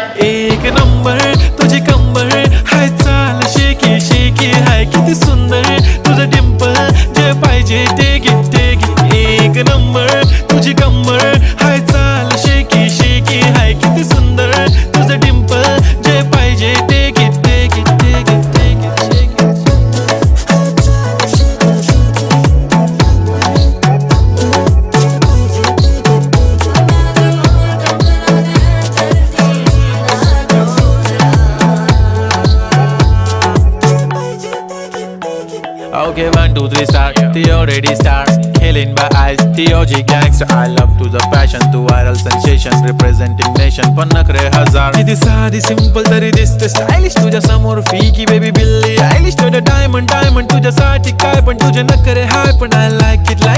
एक नंबर तुझी कंबर हाय, चाल शेकी शेकी हाय, किती सुंदर तुझं डिंपल, जे पाहिजे ते घे ते घे. एक नंबर तुझी कंबर हाय, चाल शेकी शेकी हाय, किती सुंदर तुझं डिंपल, जे पाहिजे ते घे ते घे ते घे ते घे ते घे. Okay, 1, 2, 3 start. The already start. Killing by eyes. The OG gangster. I love to the passion, to viral sensation, representing nation. पन्नकरे हजार. किती साधी simple तरी दिसते stylish तुझ्या समोर फीकी baby बिल्ली. Stylish to the diamond तुझ्यासाठी काय पण तुझे नखरे हाय पण I like it like